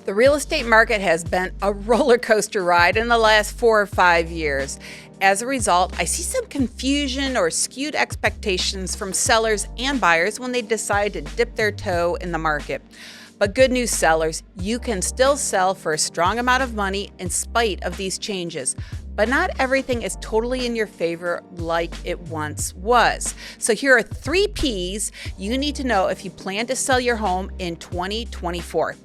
The real estate market has been a roller coaster ride in the last 4 or 5 years. As a result, I see some confusion or skewed expectations from sellers and buyers when they decide to dip their toe in the market. But good news, sellers, you can still sell for a strong amount of money in spite of these changes. But not everything is totally in your favor like it once was. So here are 3 P's you need to know if you plan to sell your home in 2024.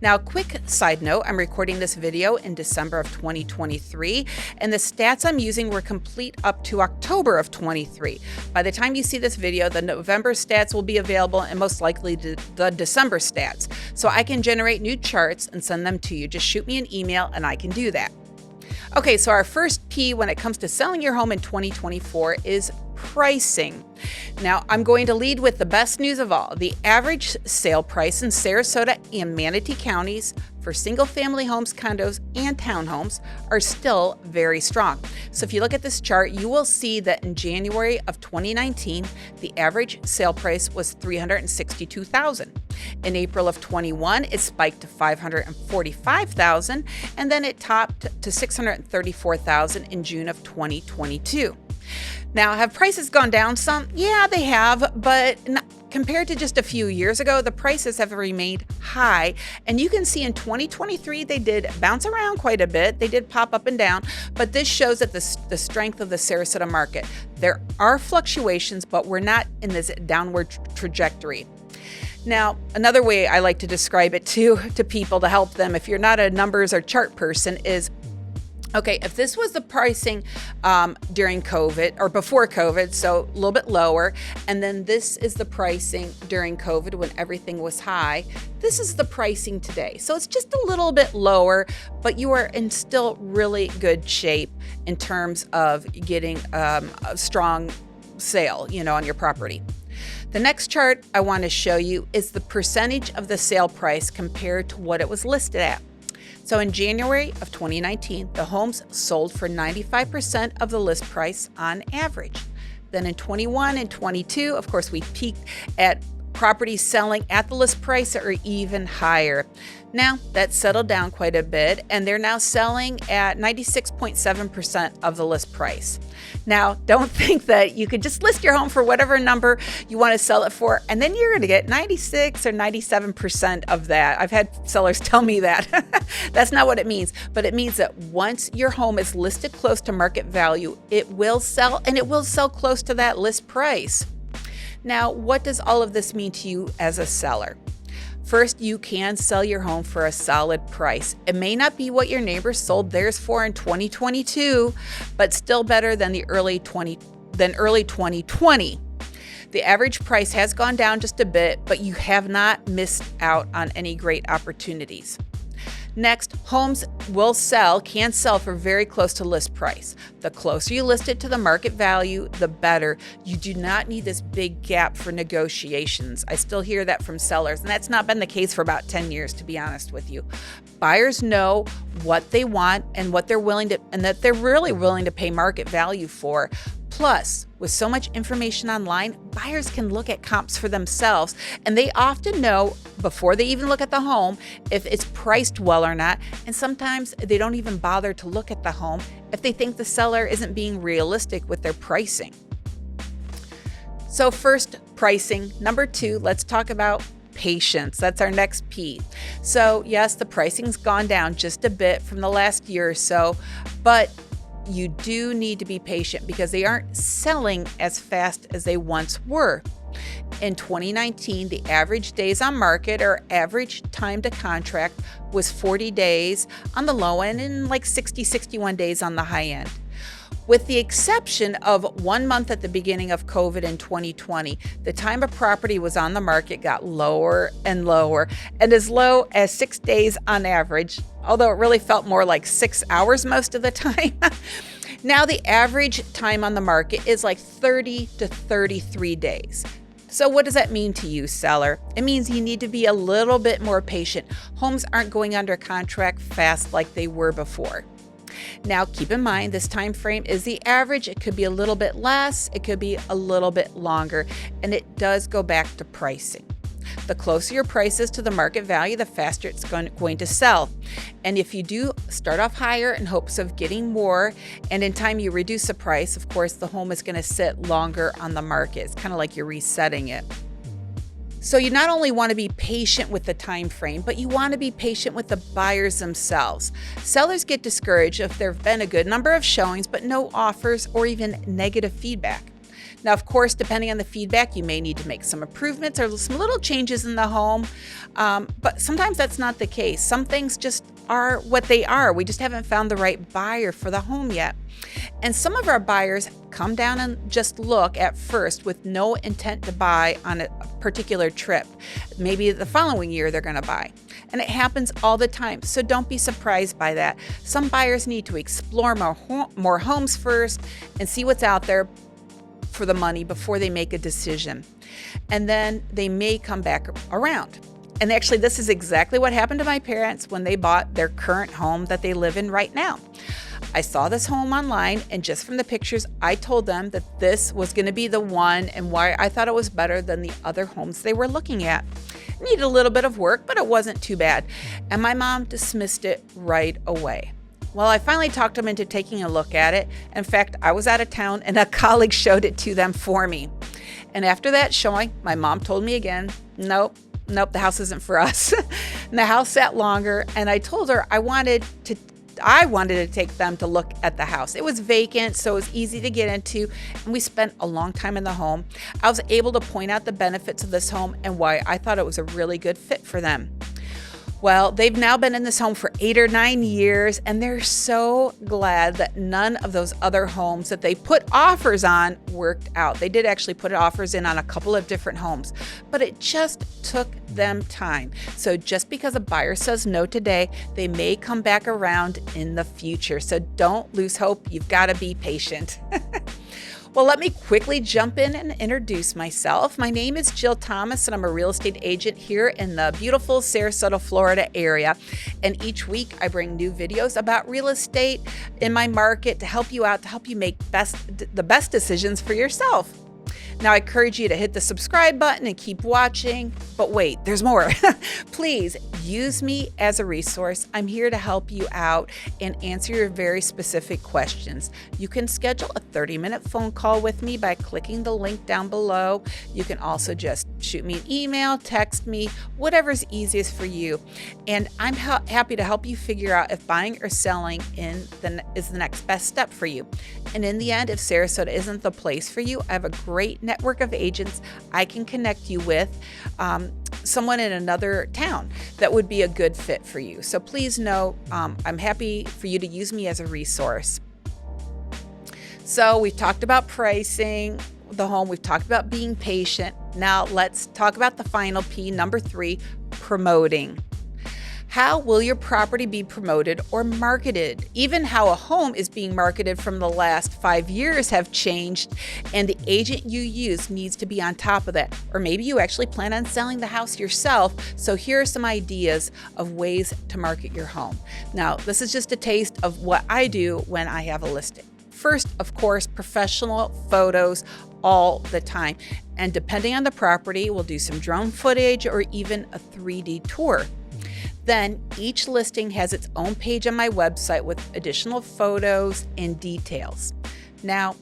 Now, quick side note, I'm recording this video in December of 2023, and the stats I'm using were complete up to October of 23. By the time you see this video, the November stats will be available and most likely the December stats. So I can generate new charts and send them to you. Just shoot me an email and I can do that. Okay, so our first P when it comes to selling your home in 2024 is pricing. Now, I'm going to lead with the best news of all. The average sale price in Sarasota and Manatee counties for single-family homes, condos, and townhomes are still very strong. So if you look at this chart, you will see that in January of 2019, the average sale price was $362,000. In April of 21, it spiked to $545,000, and then it topped to $634,000 in June of 2022. Now, have prices gone down some? Yeah, they have, but compared to just a few years ago, the prices have remained high. And you can see in 2023, they did bounce around quite a bit. They did pop up and down, but this shows that the strength of the Sarasota market. There are fluctuations, but we're not in this downward trajectory. Now, another way I like to describe it to people to help them, if you're not a numbers or chart person, is okay, if this was the pricing during COVID or before COVID, so a little bit lower, and then this is the pricing during COVID when everything was high, this is the pricing today. So it's just a little bit lower, but you are in still really good shape in terms of getting a strong sale, on your property. The next chart I want to show you is the percentage of the sale price compared to what it was listed at. So in January of 2019, the homes sold for 95% of the list price on average. Then in 21 and 22, of course, we peaked at properties selling at the list price or even higher. Now that's settled down quite a bit, and they're now selling at 96.7% of the list price. Now, don't think that you could just list your home for whatever number you want to sell it for, and then you're going to get 96 or 97% of that. I've had sellers tell me that. That's not what it means, but it means that once your home is listed close to market value, it will sell, and it will sell close to that list price. Now, what does all of this mean to you as a seller? First, you can sell your home for a solid price. It may not be what your neighbors sold theirs for in 2022, but still better than early 2020. The average price has gone down just a bit, but you have not missed out on any great opportunities. Next, homes can sell for very close to list price. The closer you list it to the market value, the better. You do not need this big gap for negotiations. I still hear that from sellers, and that's not been the case for about 10 years, to be honest with you. Buyers know what they want and what they're willing to, and that they're really willing to pay market value for. Plus, with so much information online, buyers can look at comps for themselves, and they often know before they even look at the home if it's priced well or not, and sometimes they don't even bother to look at the home if they think the seller isn't being realistic with their pricing. So first, pricing. Number 2, let's talk about patience. That's our next P. So yes, the pricing's gone down just a bit from the last year or so, but you do need to be patient because they aren't selling as fast as they once were. In 2019, the average days on market or average time to contract was 40 days on the low end and like 61 days on the high end. With the exception of 1 month at the beginning of COVID in 2020, the time a property was on the market got lower and lower, and as low as 6 days on average, although it really felt more like 6 hours most of the time. Now the average time on the market is like 30 to 33 days. So what does that mean to you, seller? It means you need to be a little bit more patient. Homes aren't going under contract fast like they were before. Now, keep in mind, this time frame is the average. It could be a little bit less, it could be a little bit longer, and it does go back to pricing. The closer your price is to the market value, the faster it's going to sell. And if you do start off higher in hopes of getting more, and in time you reduce the price, of course, the home is going to sit longer on the market. It's kind of like you're resetting it. So you not only want to be patient with the time frame, but you want to be patient with the buyers themselves. Sellers get discouraged if there have been a good number of showings, but no offers or even negative feedback. Now, of course, depending on the feedback, you may need to make some improvements or some little changes in the home, but sometimes that's not the case. Some things just are what they are. We just haven't found the right buyer for the home yet. And some of our buyers come down and just look at first with no intent to buy on a particular trip. Maybe the following year they're going to buy. And it happens all the time. So don't be surprised by that. Some buyers need to explore more homes first and see what's out there for the money before they make a decision. And then they may come back around. And actually, this is exactly what happened to my parents when they bought their current home that they live in right now. I saw this home online, and just from the pictures, I told them that this was going to be the one and why I thought it was better than the other homes they were looking at. It needed a little bit of work, but it wasn't too bad. And my mom dismissed it right away. Well, I finally talked them into taking a look at it. In fact, I was out of town and a colleague showed it to them for me. And after that showing, my mom told me again, nope, the house isn't for us. And the house sat longer, and I told her I wanted to take them to look at the house. It was vacant, so it was easy to get into, and we spent a long time in the home. I was able to point out the benefits of this home and why I thought it was a really good fit for them. Well, they've now been in this home for 8 or 9 years, and they're so glad that none of those other homes that they put offers on worked out. They did actually put offers in on a couple of different homes, but it just took them time. So just because a buyer says no today, they may come back around in the future. So don't lose hope. You've got to be patient. Well, let me quickly jump in and introduce myself. My name is Jill Thomas, and I'm a real estate agent here in the beautiful Sarasota, Florida area. And each week I bring new videos about real estate in my market to help you out, to help you make the best decisions for yourself. Now, I encourage you to hit the subscribe button and keep watching. But wait, there's more. Please use me as a resource. I'm here to help you out and answer your very specific questions. You can schedule a 30-minute phone call with me by clicking the link down below. You can also just shoot me an email, text me, whatever's easiest for you. And I'm happy to help you figure out if buying or selling is the next best step for you. And in the end, if Sarasota isn't the place for you, I have a great network of agents I can connect you with, someone in another town that would be a good fit for you. So please know I'm happy for you to use me as a resource. So we've talked about pricing the home. We've talked about being patient. Now let's talk about the final P, number 3, promoting. How will your property be promoted or marketed? Even how a home is being marketed from the last 5 years have changed, and the agent you use needs to be on top of that. Or maybe you actually plan on selling the house yourself. So here are some ideas of ways to market your home. Now, this is just a taste of what I do when I have a listing. First, of course, professional photos all the time. And depending on the property, we'll do some drone footage or even a 3D tour. Then each listing has its own page on my website with additional photos and details. Now,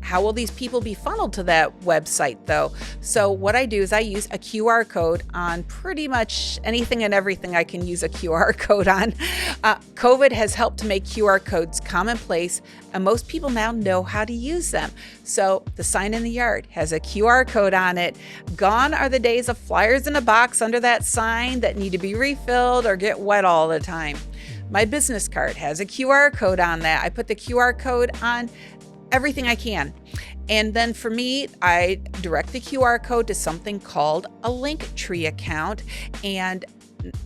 how will these people be funneled to that website though? So what I do is I use a QR code on pretty much anything and everything I can use a QR code on. COVID has helped to make QR codes commonplace, and most people now know how to use them. So the sign in the yard has a QR code on it. Gone are the days of flyers in a box under that sign that need to be refilled or get wet all the time. My business card has a QR code on that. I put the QR code on everything I can. And then for me, I direct the QR code to something called a Linktree account, and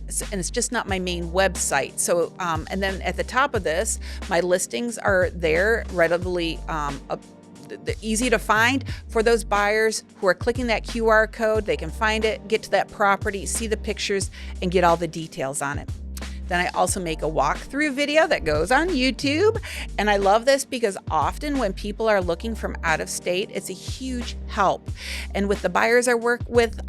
it's just not my main website. So, and then at the top of this, my listings are there readily, easy to find for those buyers who are clicking that QR code. They can find it, get to that property, see the pictures, and get all the details on it. Then I also make a walkthrough video that goes on YouTube. And I love this because often when people are looking from out of state, it's a huge help. And with the buyers I work with,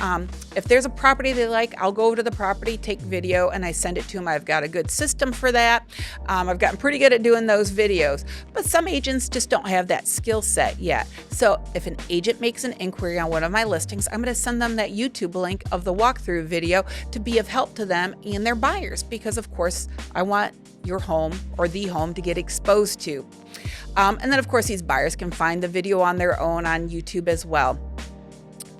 if there's a property they like, I'll go over to the property, take video, and I send it to them. I've got a good system for that. I've gotten pretty good at doing those videos, but some agents just don't have that skill set yet. So if an agent makes an inquiry on one of my listings, I'm going to send them that YouTube link of the walkthrough video to be of help to them and their buyers, because of course I want your home or the home to get exposed to. And then of course these buyers can find the video on their own on YouTube as well.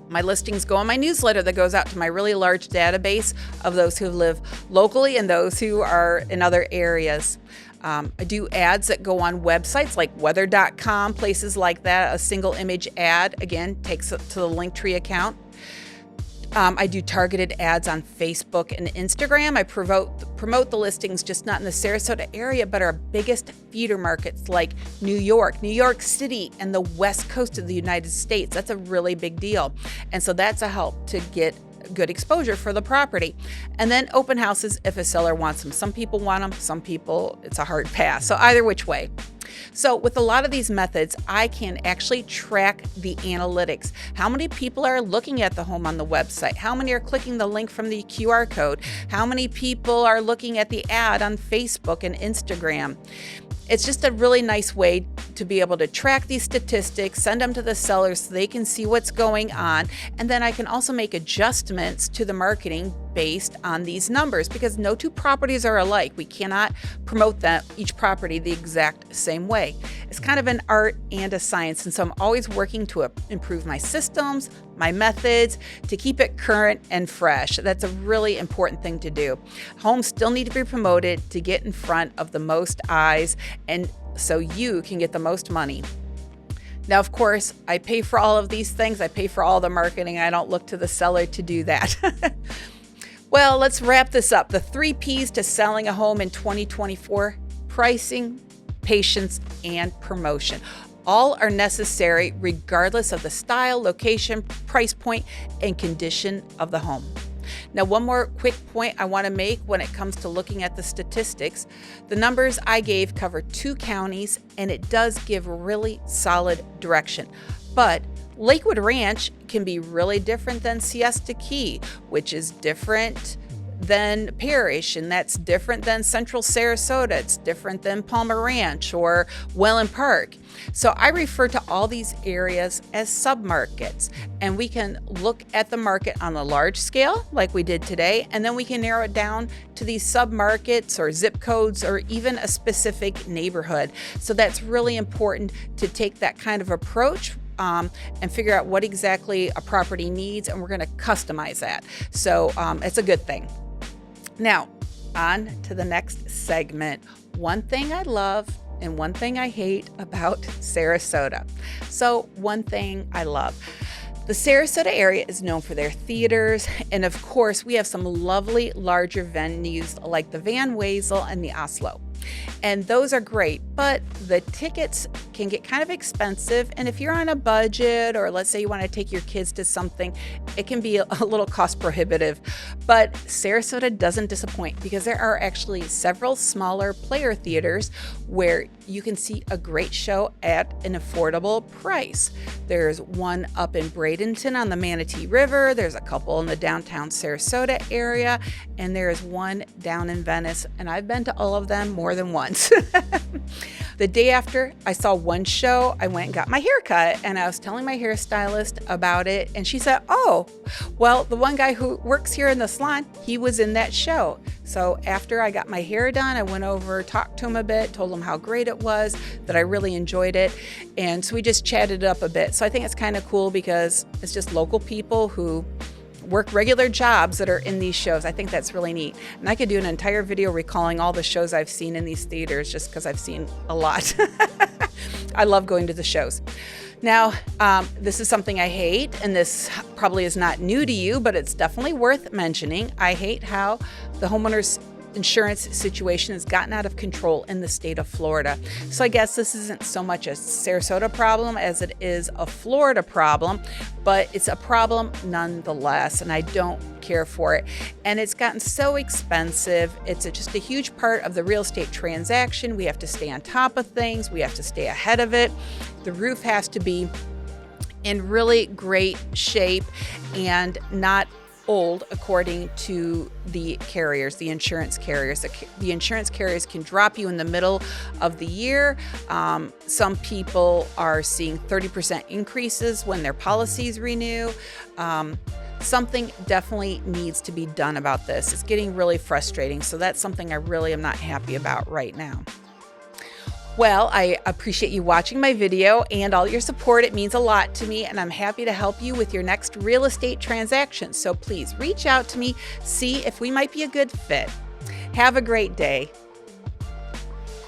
My listings go on my newsletter that goes out to my really large database of those who live locally and those who are in other areas. I do ads that go on websites like weather.com, places like that. A single image ad, again, takes it to the Linktree account. I do targeted ads on Facebook and Instagram. I promote the listings, just not in the Sarasota area, but our biggest feeder markets like New York City, and the West Coast of the United States. That's a really big deal. And so that's a help to get good exposure for the property. And then open houses if a seller wants them. Some people want them, some people it's a hard pass. So either which way. So with a lot of these methods, I can actually track the analytics. How many people are looking at the home on the website? How many are clicking the link from the QR code? How many people are looking at the ad on Facebook and Instagram? It's just a really nice way to be able to track these statistics, send them to the sellers so they can see what's going on. And then I can also make adjustments to the marketing based on these numbers, because no two properties are alike. We cannot promote each property the exact same way. It's kind of an art and a science. And so I'm always working to improve my systems, my methods, to keep it current and fresh. That's a really important thing to do. Homes still need to be promoted to get in front of the most eyes, and so you can get the most money. Now, of course, I pay for all of these things. I pay for all the marketing. I don't look to the seller to do that. Well, let's wrap this up. The 3 P's to selling a home in 2024: pricing, patience, and promotion. All are necessary regardless of the style, location, price point, and condition of the home. Now, one more quick point I want to make when it comes to looking at the statistics. The numbers I gave cover 2 counties, and it does give really solid direction. But Lakewood Ranch can be really different than Siesta Key, which is different than Parrish, and that's different than Central Sarasota. It's different than Palmer Ranch or Welland Park. So I refer to all these areas as submarkets, and we can look at the market on a large scale like we did today, and then we can narrow it down to these submarkets or zip codes or even a specific neighborhood. So that's really important to take that kind of approach and figure out what exactly a property needs, and we're going to customize that. So it's a good thing. Now, on to the next segment. One thing I love and one thing I hate about Sarasota. So one thing I love. The Sarasota area is known for their theaters, and of course, we have some lovely larger venues like the Van Wezel and the Oslo. And those are great, but the tickets can get kind of expensive. And if you're on a budget, or let's say you want to take your kids to something, it can be a little cost prohibitive. But Sarasota doesn't disappoint, because there are actually several smaller player theaters where you can see a great show at an affordable price. There's one up in Bradenton on the Manatee River. There's a couple in the downtown Sarasota area, and there's one down in Venice. And I've been to all of them more than once. The day after I saw one show, I went and got my hair cut, and I was telling my hairstylist about it, and she said, "Oh, well, the one guy who works here in the salon, he was in that show." So after I got my hair done, I went over, talked to him a bit, told him how great it was, that I really enjoyed it, and so we just chatted it up a bit. So I think it's kind of cool because it's just local people who work regular jobs that are in these shows. I think that's really neat. And I could do an entire video recalling all the shows I've seen in these theaters, just because I've seen a lot. I love going to the shows. Now, this is something I hate, and this probably is not new to you, but it's definitely worth mentioning. I hate how the homeowners insurance situation has gotten out of control in the state of Florida. So I guess this isn't so much a Sarasota problem as it is a Florida problem, but it's a problem nonetheless, and I don't care for it. And it's gotten so expensive. It's just a huge part of the real estate transaction. We have to stay on top of things. We have to stay ahead of it. The roof has to be in really great shape and not old, according to the carriers, the insurance carriers. The insurance carriers can drop you in the middle of the year. Some people are seeing 30% increases when their policies renew. Something definitely needs to be done about this. It's getting really frustrating. So that's something I really am not happy about right now. Well, I appreciate you watching my video and all your support. It means a lot to me, and I'm happy to help you with your next real estate transaction. So please reach out to me, see if we might be a good fit. Have a great day.